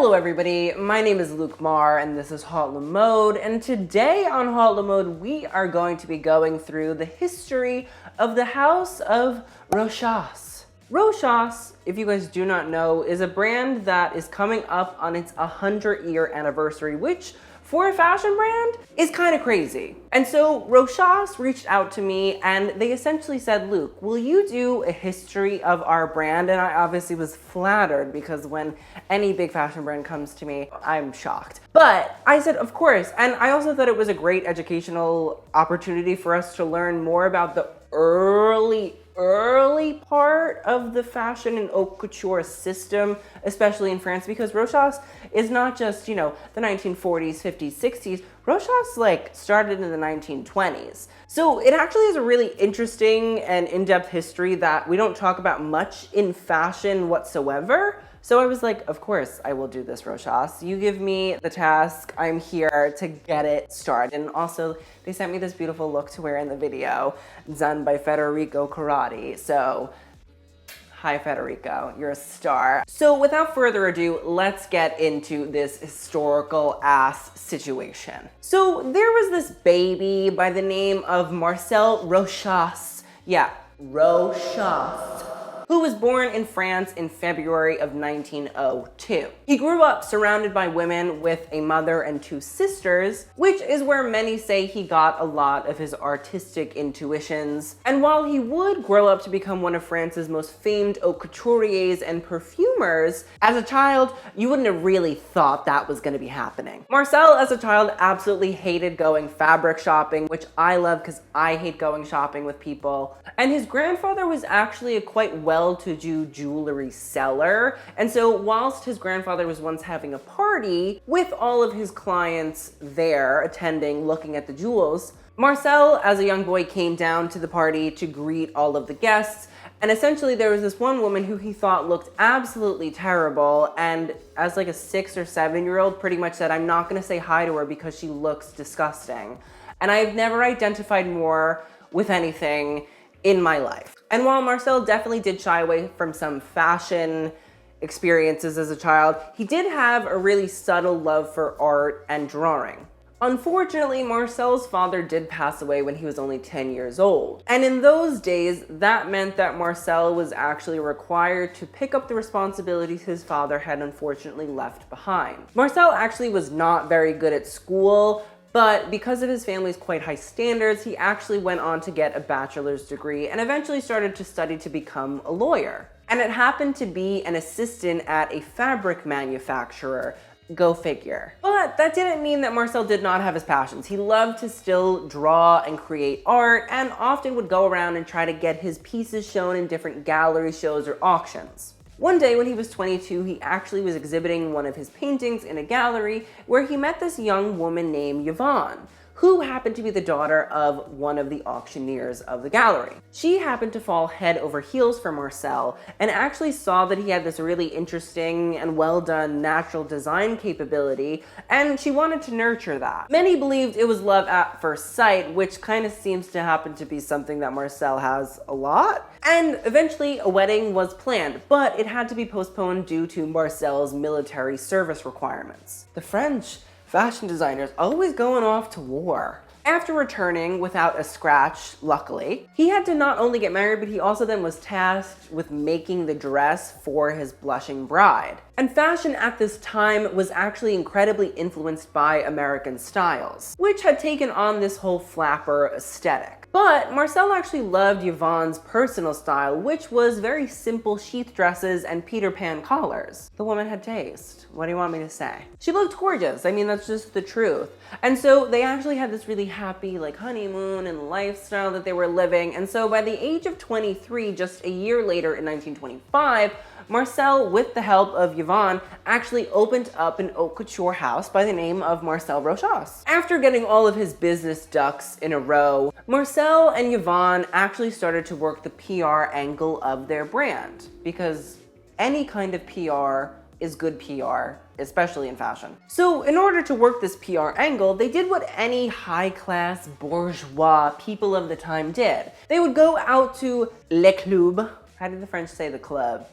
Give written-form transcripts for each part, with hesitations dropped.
Hello everybody, my name is Luke Marr and this is Haute Le Mode, and today on Haute Le Mode we are going to be going through the history of the House of Rochas. Rochas, if you guys do not know, is a brand that is coming up on its 100-year anniversary, which for a fashion brand is kind of crazy. And so Rochas reached out to me and they essentially said, Luke, will you do a history of our brand? And I obviously was flattered because when any big fashion brand comes to me, I'm shocked. But I said, of course. And I also thought it was a great educational opportunity for us to learn more about the early part of the fashion and haute couture system, especially in France, because Rochas is not just, the 1940s, 50s, 60s. Rochas started in the 1920s. So it actually is a really interesting and in-depth history that we don't talk about much in fashion whatsoever. So I was like, of course I will do this, Rochas. You give me the task, I'm here to get it started. And also, they sent me this beautiful look to wear in the video, done by Federico Corradi. So, hi Federico, you're a star. So without further ado, let's get into this historical ass situation. So there was this baby by the name of Marcel Rochas. Yeah, Rochas, who was born in France in February of 1902. He grew up surrounded by women with a mother and two sisters, which is where many say he got a lot of his artistic intuitions. And while he would grow up to become one of France's most famed haute couturiers and perfumers, as a child, you wouldn't have really thought that was gonna be happening. Marcel, as a child, absolutely hated going fabric shopping, which I love because I hate going shopping with people. And his grandfather was actually a quite well-to-do jewelry seller. And so whilst his grandfather was once having a party with all of his clients there attending, looking at the jewels, Marcel, as a young boy, came down to the party to greet all of the guests. And essentially there was this one woman who he thought looked absolutely terrible. And as a 6 or 7-year-old pretty much said, I'm not gonna say hi to her because she looks disgusting. And I've never identified more with anything in my life. And while Marcel definitely did shy away from some fashion experiences as a child, he did have a really subtle love for art and drawing. Unfortunately, Marcel's father did pass away when he was only 10 years old. And in those days, that meant that Marcel was actually required to pick up the responsibilities his father had unfortunately left behind. Marcel actually was not very good at school, but because of his family's quite high standards, he actually went on to get a bachelor's degree and eventually started to study to become a lawyer. And it happened to be an assistant at a fabric manufacturer. Go figure. But that didn't mean that Marcel did not have his passions. He loved to still draw and create art and often would go around and try to get his pieces shown in different gallery shows or auctions. One day when he was 22, he actually was exhibiting one of his paintings in a gallery where he met this young woman named Yvonne, who happened to be the daughter of one of the auctioneers of the gallery. She happened to fall head over heels for Marcel and actually saw that he had this really interesting and well done natural design capability, and she wanted to nurture that. Many believed it was love at first sight, which kind of seems to happen to be something that Marcel has a lot. And eventually a wedding was planned, but it had to be postponed due to Marcel's military service requirements. The French fashion designers always going off to war. After returning without a scratch, luckily, he had to not only get married, but he also then was tasked with making the dress for his blushing bride. And fashion at this time was actually incredibly influenced by American styles, which had taken on this whole flapper aesthetic. But Marcel actually loved Yvonne's personal style, which was very simple sheath dresses and Peter Pan collars. The woman had taste. What do you want me to say? She looked gorgeous. I mean, that's just the truth. And so they actually had this really happy honeymoon and lifestyle that they were living. And so by the age of 23, just a year later in 1925, Marcel, with the help of Yvonne, actually opened up an haute couture house by the name of Marcel Rochas. After getting all of his business ducks in a row, Marcel and Yvonne actually started to work the PR angle of their brand, because any kind of PR is good PR, especially in fashion. So in order to work this PR angle, they did what any high-class bourgeois people of the time did. They would go out to Le Club. How did the French say the club?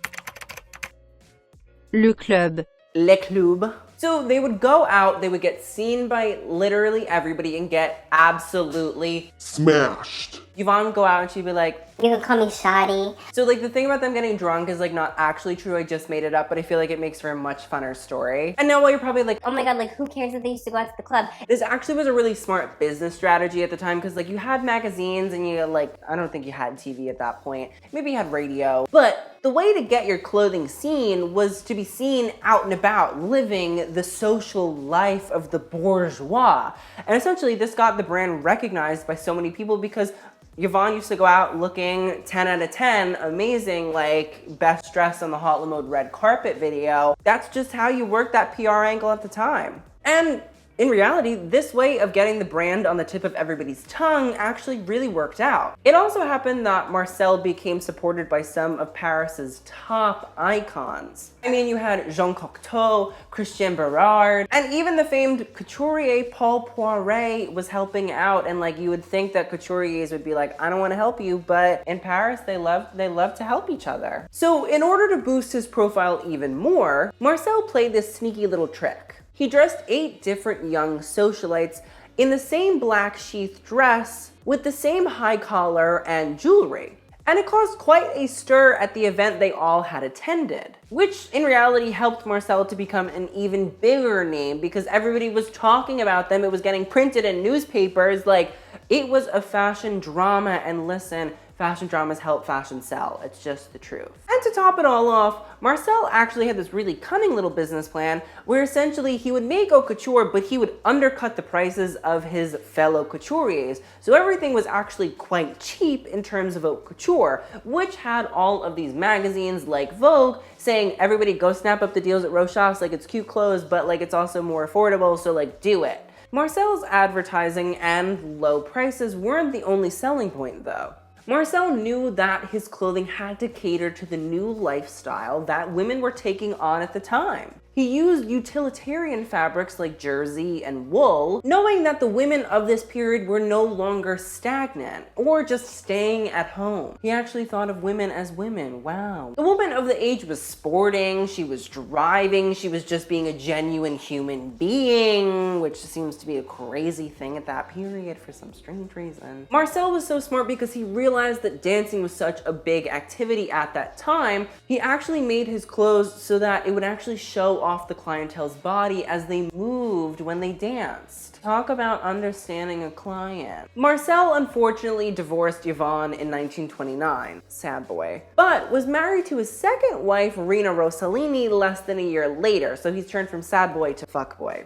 Le club. Le Club. So they would go out, they would get seen by literally everybody and get absolutely smashed. Yvonne would go out and she'd be like, "You can call me Shadi." So like the thing about them getting drunk is like not actually true. I just made it up, but I feel like it makes for a much funner story. And now while you're probably like, "Oh my god, like who cares if they used to go out to the club?" This actually was a really smart business strategy at the time because like you had magazines and you like, I don't think you had TV at that point. Maybe you had radio. But the way to get your clothing seen was to be seen out and about, living the social life of the bourgeois. And essentially this got the brand recognized by so many people because Yvonne used to go out looking 10 out of 10, amazing, like best dressed on the Hot Lamode red carpet video. That's just how you work that PR angle at the time. And in reality, this way of getting the brand on the tip of everybody's tongue actually really worked out. It also happened that Marcel became supported by some of Paris's top icons. I mean, you had Jean Cocteau, Christian Berard, and even the famed couturier Paul Poiret was helping out. And like you would think that couturiers would be like, I don't want to help you, but in Paris, they love to help each other. So in order to boost his profile even more, Marcel played this sneaky little trick. He dressed 8 different young socialites in the same black sheath dress with the same high collar and jewelry. And it caused quite a stir at the event they all had attended, which in reality helped Marcel to become an even bigger name because everybody was talking about them. It was getting printed in newspapers. Like, it was a fashion drama, and listen, fashion dramas help fashion sell. It's just the truth. And to top it all off, Marcel actually had this really cunning little business plan where essentially he would make haute couture, but he would undercut the prices of his fellow couturiers. So everything was actually quite cheap in terms of haute couture, which had all of these magazines like Vogue saying, everybody go snap up the deals at Rochas, like it's cute clothes, but like it's also more affordable, so like do it. Marcel's advertising and low prices weren't the only selling point though. Marcel knew that his clothing had to cater to the new lifestyle that women were taking on at the time. He used utilitarian fabrics like jersey and wool, knowing that the women of this period were no longer stagnant or just staying at home. He actually thought of women as women. Wow. The woman of the age was sporting, she was driving, she was just being a genuine human being, which seems to be a crazy thing at that period for some strange reason. Marcel was so smart because he realized that dancing was such a big activity at that time. He actually made his clothes so that it would actually show off the clientele's body as they moved when they danced. Talk about understanding a client. Marcel unfortunately divorced Yvonne in 1929, sad boy, but was married to his second wife, Rina Rossellini, less than a year later, so he's turned from sad boy to fuck boy.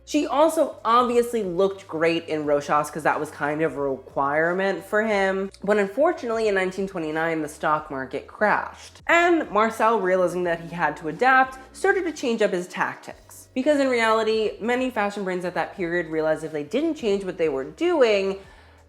She also obviously looked great in Rochas because that was kind of a requirement for him. But unfortunately in 1929, the stock market crashed. And Marcel, realizing that he had to adapt, started to change up his tactics. Because in reality, many fashion brands at that period realized if they didn't change what they were doing,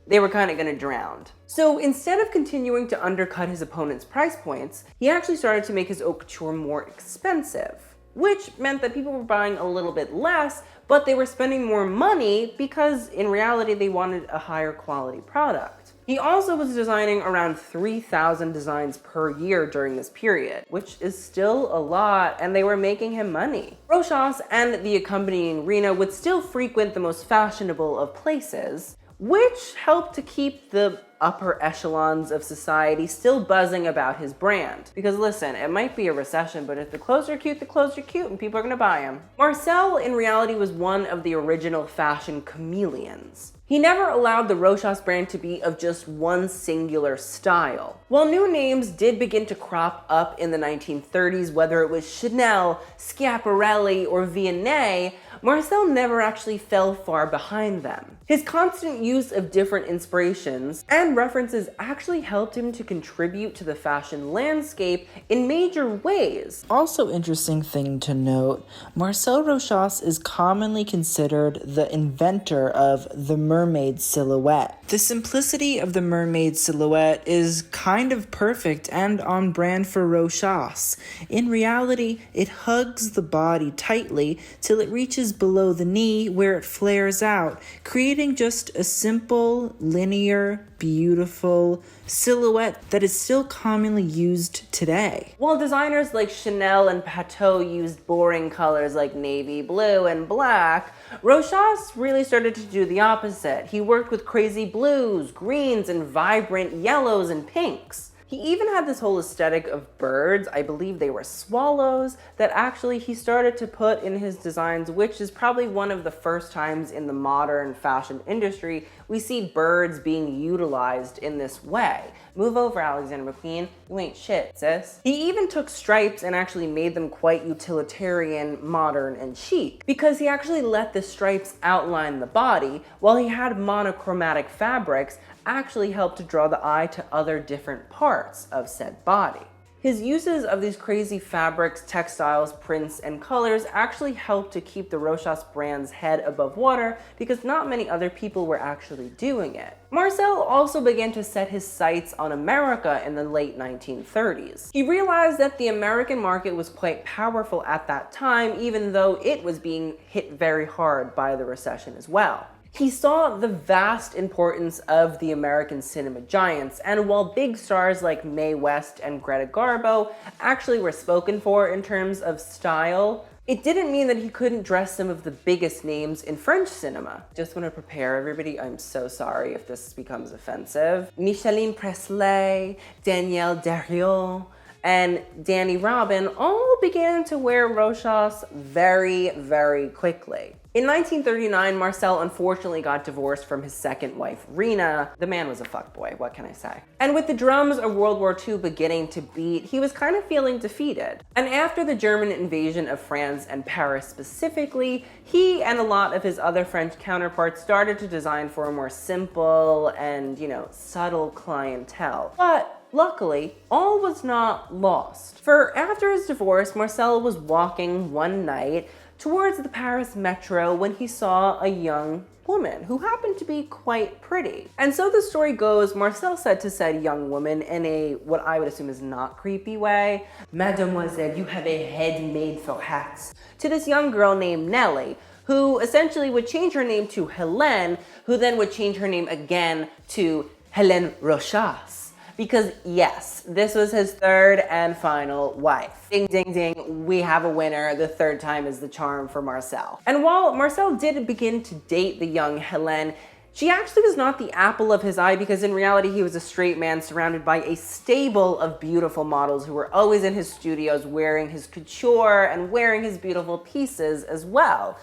they were kind of gonna drown. So instead of continuing to undercut his opponent's price points, he actually started to make his haute couture more expensive, which meant that people were buying a little bit less, but they were spending more money because in reality they wanted a higher quality product. He also was designing around 3,000 designs per year during this period, which is still a lot, and they were making him money. Rochas and the accompanying Rina would still frequent the most fashionable of places, which helped to keep the upper echelons of society still buzzing about his brand. Because listen, it might be a recession, but if the clothes are cute, and people are gonna buy them. Marcel, in reality, was one of the original fashion chameleons. He never allowed the Rochas brand to be of just one singular style. While new names did begin to crop up in the 1930s, whether it was Chanel, Schiaparelli, or Vianney, Marcel never actually fell far behind them. His constant use of different inspirations and references actually helped him to contribute to the fashion landscape in major ways. Also interesting thing to note, Marcel Rochas is commonly considered the inventor of the mermaid silhouette. The simplicity of the mermaid silhouette is kind of perfect and on brand for Rochas. In reality, it hugs the body tightly till it reaches is below the knee where it flares out, creating just a simple, linear, beautiful silhouette that is still commonly used today. While designers like Chanel and Pateau used boring colors like navy blue and black, Rochas really started to do the opposite. He worked with crazy blues, greens, and vibrant yellows and pinks. He even had this whole aesthetic of birds, I believe they were swallows, that actually he started to put in his designs, which is probably one of the first times in the modern fashion industry we see birds being utilized in this way. Move over, Alexander McQueen. You ain't shit, sis. He even took stripes and actually made them quite utilitarian, modern, and chic, because he actually let the stripes outline the body, while he had monochromatic fabrics actually help to draw the eye to other different parts of said body. His uses of these crazy fabrics, textiles, prints, and colors actually helped to keep the Rochas brand's head above water because not many other people were actually doing it. Marcel also began to set his sights on America in the late 1930s. He realized that the American market was quite powerful at that time, even though it was being hit very hard by the recession as well. He saw the vast importance of the American cinema giants, and while big stars like Mae West and Greta Garbo actually were spoken for in terms of style, it didn't mean that he couldn't dress some of the biggest names in French cinema. Just want to prepare everybody, I'm so sorry if this becomes offensive. Micheline Presley, Danielle Darrieux, and Danny Robin all began to wear Rochas very, very quickly. In 1939, Marcel unfortunately got divorced from his second wife, Rena. The man was a fuckboy, what can I say? And with the drums of World War II beginning to beat, he was kind of feeling defeated. And after the German invasion of France and Paris specifically, he and a lot of his other French counterparts started to design for a more simple and, subtle clientele. But luckily, all was not lost. For after his divorce, Marcel was walking one night towards the Paris metro when he saw a young woman who happened to be quite pretty. And so the story goes, Marcel said to said young woman in a, what I would assume is not creepy way, "Mademoiselle, you have a head made for hats," to this young girl named Nellie, who essentially would change her name to Helene, who then would change her name again to Helene Rochas. Because yes, this was his third and final wife. Ding, ding, ding, we have a winner. The third time is the charm for Marcel. And while Marcel did begin to date the young Helene, she actually was not the apple of his eye because in reality he was a straight man surrounded by a stable of beautiful models who were always in his studios wearing his couture and wearing his beautiful pieces as well.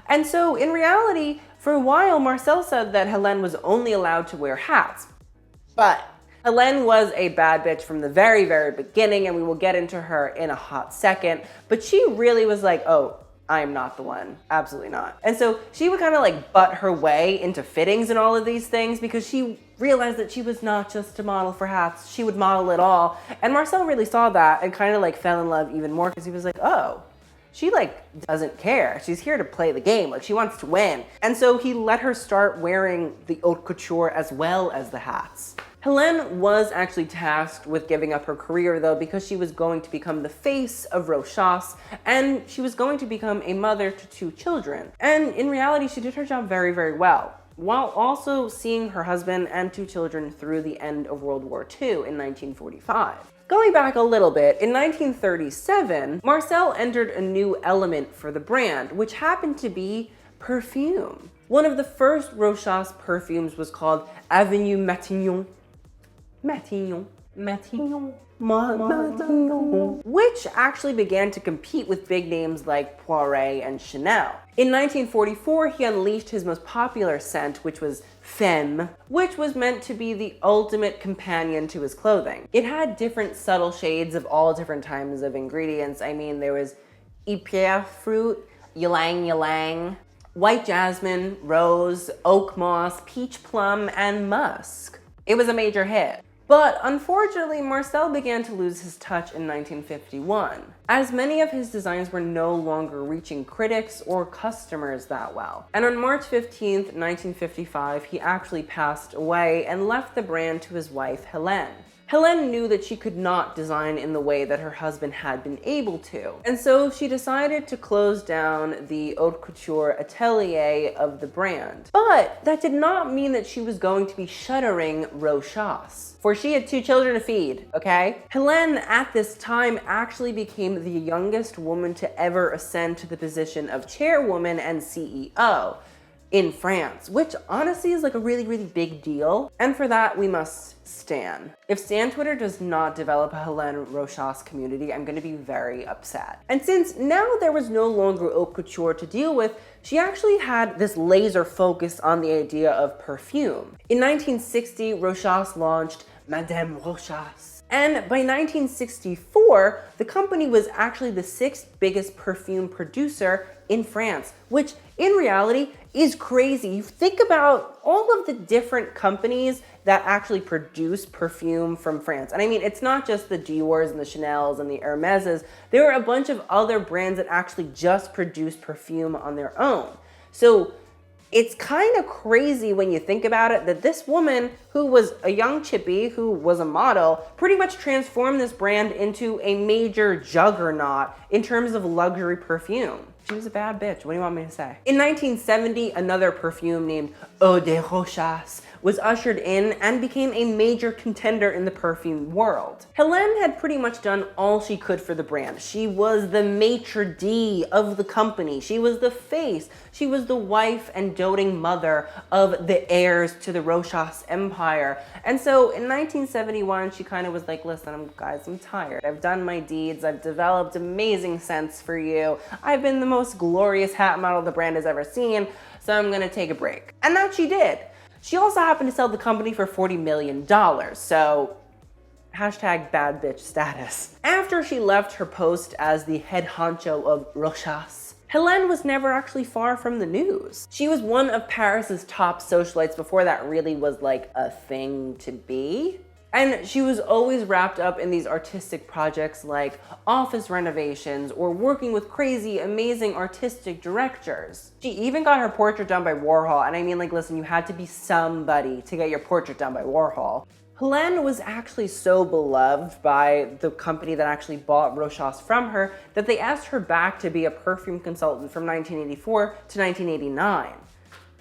And so in reality, for a while, Marcel said that Helene was only allowed to wear hats. But Helene was a bad bitch from the very, very beginning, and we will get into her in a hot second. But she really was like, oh, I am not the one. Absolutely not. And so she would kind of like butt her way into fittings and all of these things because she realized that she was not just a model for hats. She would model it all. And Marcel really saw that and kind of like fell in love even more because he was like, oh, she doesn't care. She's here to play the game. She wants to win. And so he let her start wearing the haute couture as well as the hats. Helene was actually tasked with giving up her career though because she was going to become the face of Rochas and she was going to become a mother to 2 children. And in reality, she did her job very, very well, while also seeing her husband and 2 children through the end of World War II in 1945. Going back a little bit, in 1937, Marcel entered a new element for the brand, which happened to be perfume. One of the first Rochas perfumes was called Avenue Matignon, which actually began to compete with big names like Poiret and Chanel. In 1944, he unleashed his most popular scent, which was Femme, which was meant to be the ultimate companion to his clothing. It had different subtle shades of all different types of ingredients. I mean, there was Ypres fruit, ylang ylang, white jasmine, rose, oak moss, peach plum, and musk. It was a major hit. But unfortunately, Marcel began to lose his touch in 1951, as many of his designs were no longer reaching critics or customers that well. And on March 15th, 1955, he actually passed away and left the brand to his wife, Helene. Helene knew that she could not design in the way that her husband had been able to, and so she decided to close down the haute couture atelier of the brand. But that did not mean that she was going to be shuttering Rochas, for she had 2 children to feed, okay? Helene at this time actually became the youngest woman to ever ascend to the position of chairwoman and CEO in France, which honestly is like a really, really big deal. And for that, we must stan. If Stan Twitter does not develop a Helene Rochas community, I'm gonna be very upset. And since now there was no longer haute couture to deal with, she actually had this laser focus on the idea of perfume. In 1960, Rochas launched Madame Rochas. And by 1964, the company was actually the 6th biggest perfume producer in France, which in reality is crazy. You think about all of the different companies that actually produce perfume from France. And I mean, it's not just the Dior's and the Chanel's and the Hermes's. There are a bunch of other brands that actually just produce perfume on their own. So it's kind of crazy when you think about it that this woman, who was a young chippy, who was a model, pretty much transformed this brand into a major juggernaut in terms of luxury perfume. She was a bad bitch. What do you want me to say? In 1970, another perfume named Eau de Rochas was ushered in and became a major contender in the perfume world. Helene had pretty much done all she could for the brand. She was the maitre d' of the company. She was the face. She was the wife and doting mother of the heirs to the Rochas empire. And so in 1971, she kind of was like, listen, guys, I'm tired. I've done my deeds. I've developed amazing scents for you. I've been the most glorious hat model the brand has ever seen, so I'm gonna take a break. And that she did. She also happened to sell the company for $40 million, so hashtag bad bitch status. After she left her post as the head honcho of Rochas, Helene was never actually far from the news. She was one of Paris's top socialites before that really was like a thing to be. And she was always wrapped up in these artistic projects like office renovations or working with crazy, amazing artistic directors. She even got her portrait done by Warhol. And I mean, like, listen, you had to be somebody to get your portrait done by Warhol. Helene was actually so beloved by the company that actually bought Rochas from her that they asked her back to be a perfume consultant from 1984 to 1989.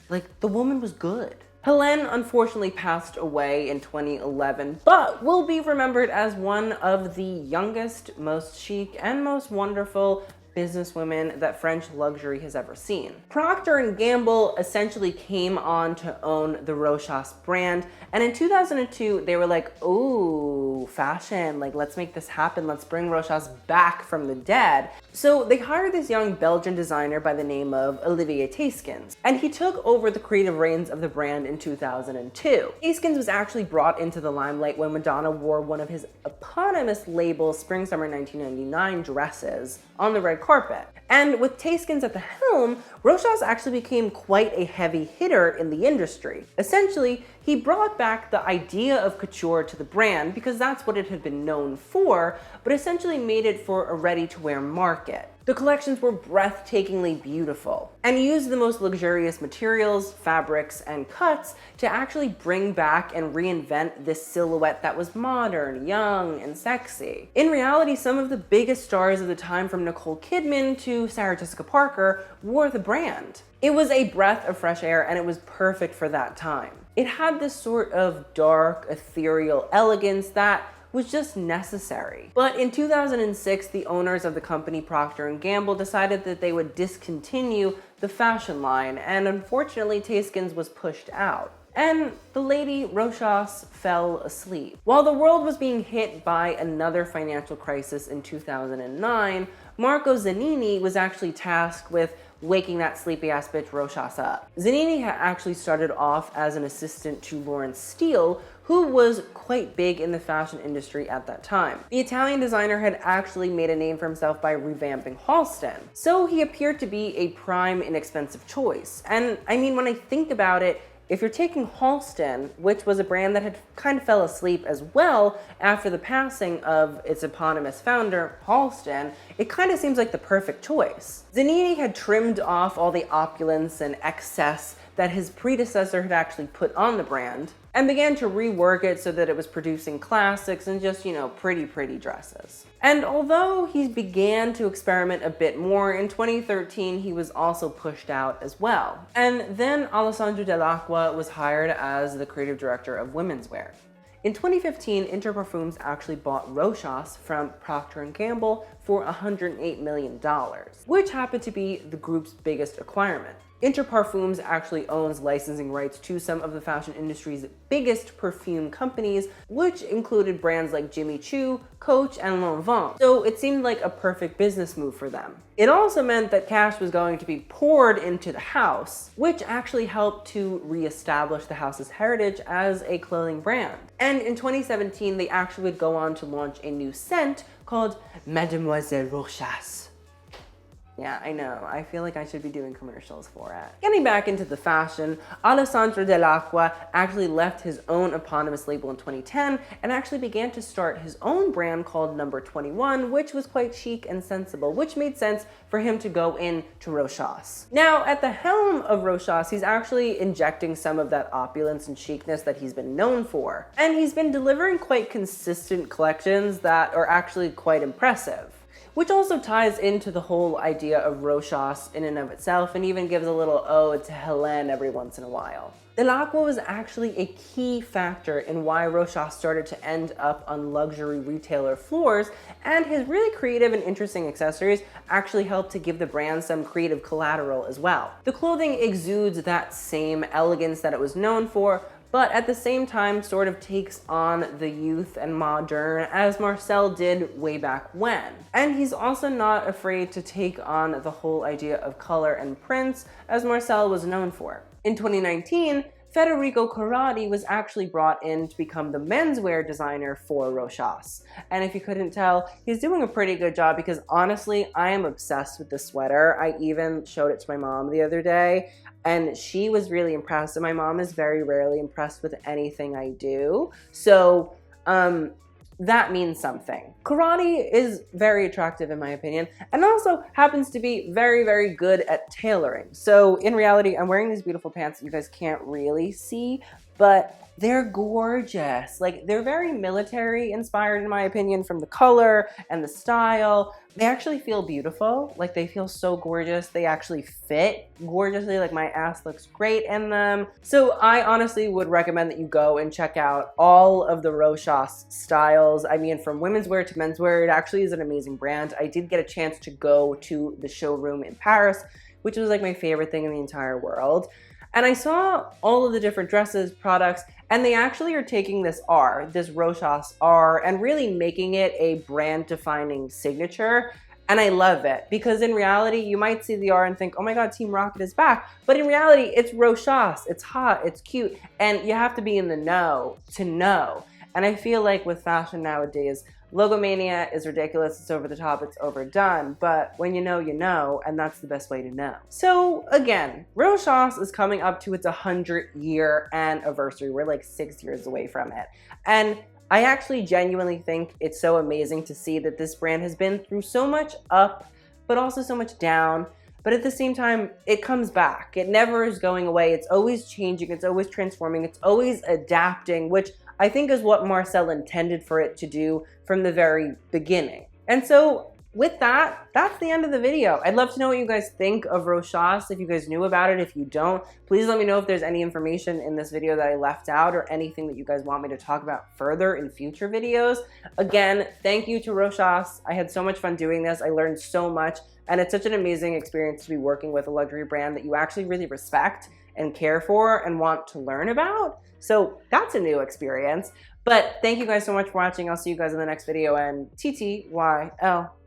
Like, the woman was good. Helene unfortunately passed away in 2011, but will be remembered as one of the youngest, most chic, and most wonderful businesswomen that French luxury has ever seen. Procter & Gamble essentially came on to own the Rochas brand, and in 2002, they were like, ooh, fashion, like, let's make this happen. Let's bring Rochas back from the dead. So they hired this young Belgian designer by the name of Olivier Theyskens, and he took over the creative reins of the brand in 2002. Theyskens was actually brought into the limelight when Madonna wore one of his eponymous label Spring/Summer 1999 dresses on the red carpet. And with Theyskens at the helm, Rochas actually became quite a heavy hitter in the industry. Essentially, he brought back the idea of couture to the brand because that's what it had been known for, but essentially made it for a ready-to-wear market. The collections were breathtakingly beautiful and used the most luxurious materials, fabrics, and cuts to actually bring back and reinvent this silhouette that was modern, young, and sexy. In reality, some of the biggest stars of the time, from Nicole Kidman to Sarah Jessica Parker, wore the brand. It was a breath of fresh air, and it was perfect for that time. It had this sort of dark, ethereal elegance that was just necessary. But in 2006, the owners of the company Procter & Gamble decided that they would discontinue the fashion line, and unfortunately, Theyskens was pushed out. And the lady Rochas fell asleep. While the world was being hit by another financial crisis in 2009, Marco Zanini was actually tasked with waking that sleepy ass bitch Rochas up. Zanini had actually started off as an assistant to Lawrence Steele, who was quite big in the fashion industry at that time. The Italian designer had actually made a name for himself by revamping Halston, so he appeared to be a prime, inexpensive choice. And I mean, when I think about it, if you're taking Halston, which was a brand that had kind of fell asleep as well after the passing of its eponymous founder, Halston, it kind of seems like the perfect choice. Zanini had trimmed off all the opulence and excess that his predecessor had actually put on the brand. and began to rework it so that it was producing classics and just, you know, pretty dresses. And although he began to experiment a bit more, in 2013 he was also pushed out as well. And then Alessandro Dell'Acqua was hired as the creative director of women's wear. In 2015, Interparfums actually bought Rochas from Procter & Gamble for $108 million, which happened to be the group's biggest acquirement. Interparfums actually owns licensing rights to some of the fashion industry's biggest perfume companies, which included brands like Jimmy Choo, Coach, and Lanvin. So it seemed like a perfect business move for them. It also meant that cash was going to be poured into the house, which actually helped to reestablish the house's heritage as a clothing brand. And in 2017, they actually would go on to launch a new scent called Mademoiselle Rochas. Yeah, I know. I feel like I should be doing commercials for it. Getting back into the fashion, Alessandro Dell'Acqua actually left his own eponymous label in 2010 and actually began to start his own brand called Number 21, which was quite chic and sensible, which made sense for him to go into Rochas. Now, at the helm of Rochas, he's actually injecting some of that opulence and chicness that he's been known for. And he's been delivering quite consistent collections that are actually quite impressive, which also ties into the whole idea of Rochas in and of itself, and even gives a little ode to Helene every once in a while. Dell'Acqua was actually a key factor in why Rochas started to end up on luxury retailer floors, and his really creative and interesting accessories actually helped to give the brand some creative collateral as well. The clothing exudes that same elegance that it was known for, but at the same time sort of takes on the youth and modern as Marcel did way back when. And he's also not afraid to take on the whole idea of color and prints as Marcel was known for. In 2019, Federico Corradi was actually brought in to become the menswear designer for Rochas. And if you couldn't tell, he's doing a pretty good job because honestly, I am obsessed with this sweater. I even showed it to my mom the other day, and she was really impressed. And my mom is very rarely impressed with anything I do. So that means something. Corradi is very attractive in my opinion, and also happens to be very good at tailoring. So in reality, I'm wearing these beautiful pants that you guys can't really see, but they're gorgeous. Like, they're very military inspired in my opinion, from the color and the style. They actually feel beautiful. Like, they feel so gorgeous. They actually fit gorgeously. Like, my ass looks great in them. So I honestly would recommend that you go and check out all of the Rochas styles. I mean, from women's wear to menswear, it actually is an amazing brand. I did get a chance to go to the showroom in Paris, which was like my favorite thing in the entire world. And I saw all of the different dresses, products, and they actually are taking this R, this Rochas R, and really making it a brand-defining signature. And I love it, because in reality, you might see the R and think, oh my God, Team Rocket is back. But in reality, it's Rochas, it's hot, it's cute, and you have to be in the know to know. And I feel like with fashion nowadays, logomania is ridiculous, it's over the top, it's overdone, but when you know, and that's the best way to know. So again, Rochas is coming up to its 100-year anniversary. We're like 6 years away from it. And I actually genuinely think it's so amazing to see that this brand has been through so much up, but also so much down. But at the same time, it comes back. It never is going away. It's always changing, it's always transforming, it's always adapting, which I think is what Marcel intended for it to do from the very beginning. And so with that, that's the end of the video. I'd love to know what you guys think of Rochas, if you guys knew about it. If you don't, please let me know if there's any information in this video that I left out or anything that you guys want me to talk about further in future videos. Again, thank you to Rochas. I had so much fun doing this. I learned so much, and it's such an amazing experience to be working with a luxury brand that you actually really respect and care for and want to learn about. So that's a new experience. But thank you guys so much for watching. I'll see you guys in the next video, and TTYL.